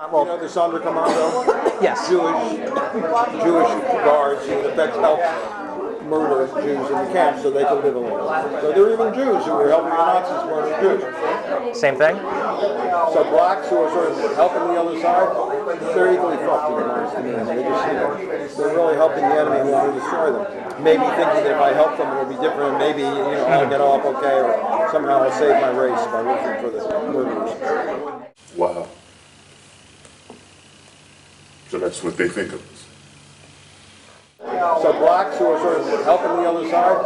You know the Sonderkommandos? Yes. Jewish guards who in effect helped murder Jews in the camps so they could live alone. So there were even Jews who were helping the Nazis murder Jews. Same thing? So blacks who are sort of helping the other side, they're equally fucked in the minds to me. They just, they're really helping the enemy who want to destroy them. Maybe thinking that if I help them it'll be different, and maybe I'll get off okay, or somehow I'll save my race by working for the murderers. Wow. So that's what they think of us. So blacks who are sort of helping the other side,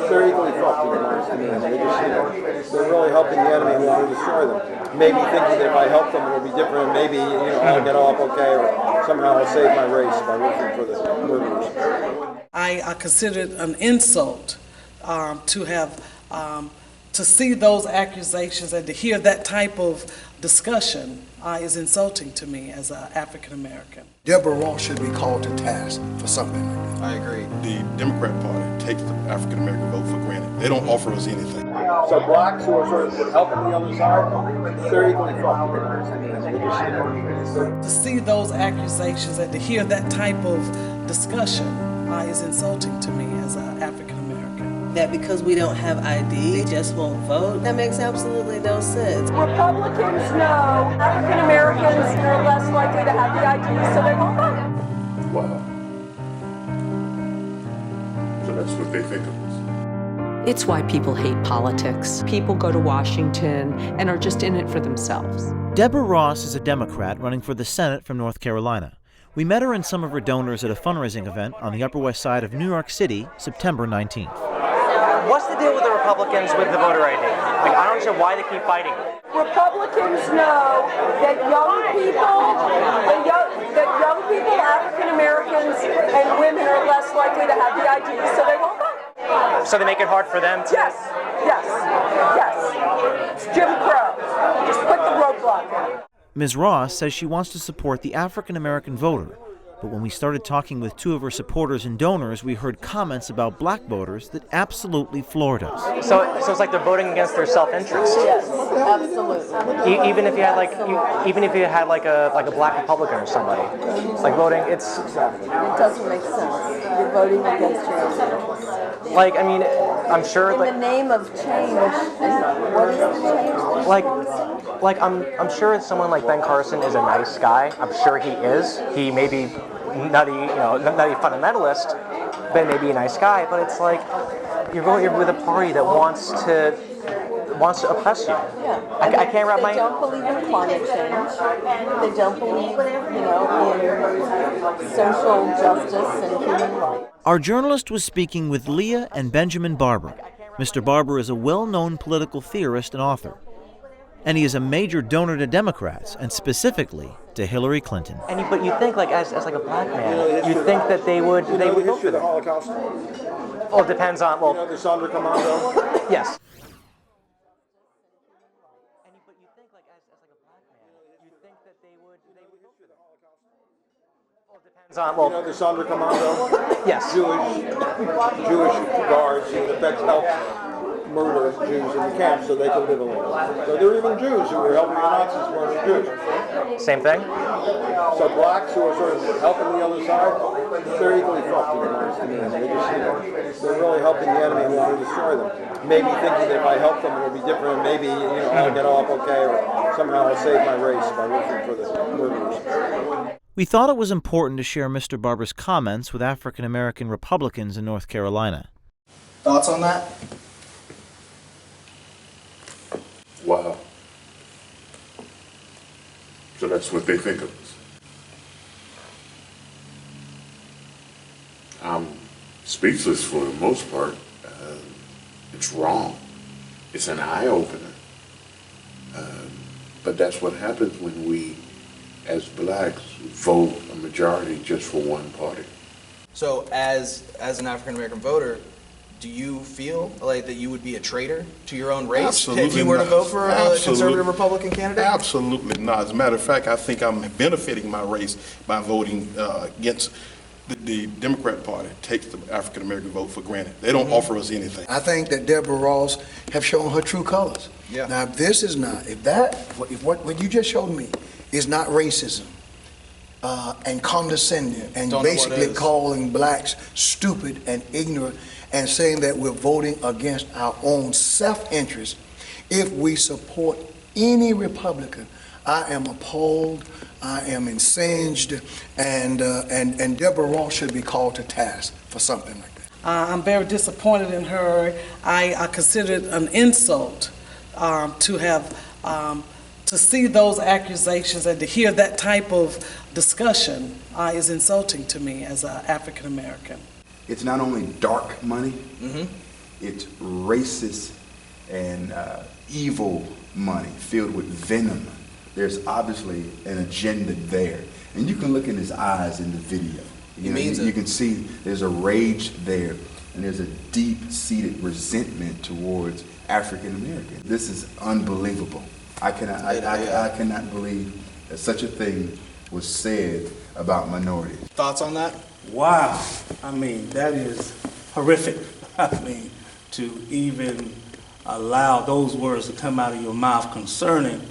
they're equally fucked in the minds to me. They just, they're really helping the enemy who want to destroy them. Maybe thinking that if I help them it'll be different, and maybe I'll get off okay, or somehow I'll save my race by working for the murderers. I consider it an insult to have to see those accusations and to hear that type of discussion is insulting to me as an African American. Deborah Ross should be called to task for something like that. I agree. The Democrat Party takes the African American vote for granted. They don't offer us anything. So blacks who are sort of helping the other side, they're equally fucked in the minds to me. They just, To see those accusations and to hear that type of discussion is insulting to me as an African American. That because we don't have ID, they just won't vote. That makes absolutely no sense. Republicans know African Americans are less likely to have the ID, so they won't vote. Wow. So that's what they think of us. It's why people hate politics. People go to Washington and are just in it for themselves. Deborah Ross is a Democrat running for the Senate from North Carolina. We met her and some of her donors at a fundraising event on the Upper West Side of New York City, September 19th. What's the deal with the Republicans with the voter ID? Like, I don't understand why they keep fighting. Republicans know that young people, African Americans, and women are less likely to have the ID, so they won't vote. So they make it hard for them to... Yes. It's Jim Crow. Just put the roadblock in. Ms. Ross says she wants to support the African American voter, but when we started talking with two of her supporters and donors, we heard comments about black voters that absolutely floored us. So it's like they're voting against their self-interest. Yes, absolutely. Even if you had like a black Republican or somebody, like voting, It doesn't make sense. You're voting against your own interests. like, I mean, I'm sure In like the name of change, what is the change? like I'm sure someone like Ben Carson is a nice guy. I'm sure he is. He may be nutty fundamentalist, but maybe a nice guy. But it's like you're with a party that wants to oppress you. Yeah. I can't wrap my... They don't believe in climate change. They don't believe, in social justice and human rights. Our journalist was speaking with Leah and Benjamin Barber. Mr. Barber is a well-known political theorist and author, and he is a major donor to Democrats, and specifically to Hillary Clinton. But you think, like, as like a black man, you think that they would vote for the them. Holocaust? Well, it depends on the Sonderkommandos? Yes. But you think, like, as like a black man, you think that they would vote for them. Well, it depends on the Sonderkommandos? Yes. Jewish guards who in effect helped murder Jews in the camps so they could live alone. So there were even Jews who were helping the Nazis murder Jews. Same thing? So blacks who are sort of helping the other side, they're equally fucked in the minds to me. They just, they're really helping the enemy who want to destroy them. Maybe thinking that if I help them it'll be different, and maybe I'll get off okay, or somehow I'll save my race by working for the murderers. We thought it was important to share Mr. Barber's comments with African American Republicans in North Carolina. Thoughts on that? Wow. So that's what they think of us. I'm speechless for the most part. It's wrong. It's an eye-opener. But that's what happens when we, as blacks, vote a majority just for one party. So as an African American voter, do you feel like that you would be a traitor to your own race Absolutely if you were to not. vote for a Absolutely. conservative Republican candidate? Absolutely not. As a matter of fact, I think I'm benefiting my race by voting against The Democrat Party takes the African American vote for granted. They don't offer us anything. I think that Deborah Ross have shown her true colors. Yeah. Now, if this is not, if what you just showed me is not racism and condescending and Don't know what basically is. calling blacks stupid and ignorant and saying that we're voting against our own self-interest, if we support any Republican, I am appalled, I am incensed, and Deborah Ross should be called to task for something like that. I'm very disappointed in her. I consider it an insult to see those accusations and to hear that type of discussion is insulting to me as an African American. It's not only dark money, it's racist and evil money filled with venom. There's obviously an agenda there. And you can look in his eyes in the video. You can see there's a rage there, and there's a deep-seated resentment towards African Americans. This is unbelievable. I cannot believe that such a thing was said about minorities. Thoughts on that? Wow. I mean, that is horrific. I mean, to even allow those words to come out of your mouth concerning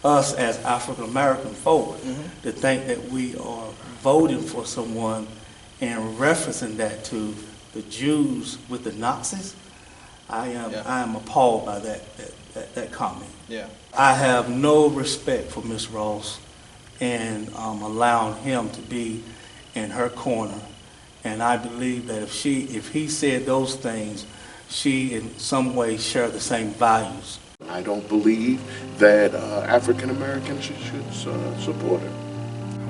us as African American folk, to think that we are voting for someone and referencing that to the Jews with the Nazis, I am appalled by that comment. Yeah. I have no respect for Ms. Ross and allowing him to be in her corner, and I believe that if he said those things, she in some way share the same values. I don't believe that African Americans should support her.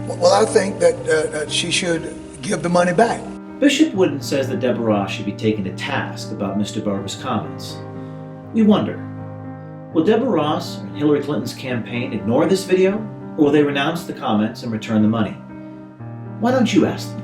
Well, I think that she should give the money back. Bishop Wooden says that Deborah Ross should be taken to task about Mr. Barber's comments. We wonder, will Deborah Ross and Hillary Clinton's campaign ignore this video, or will they renounce the comments and return the money? Why don't you ask them?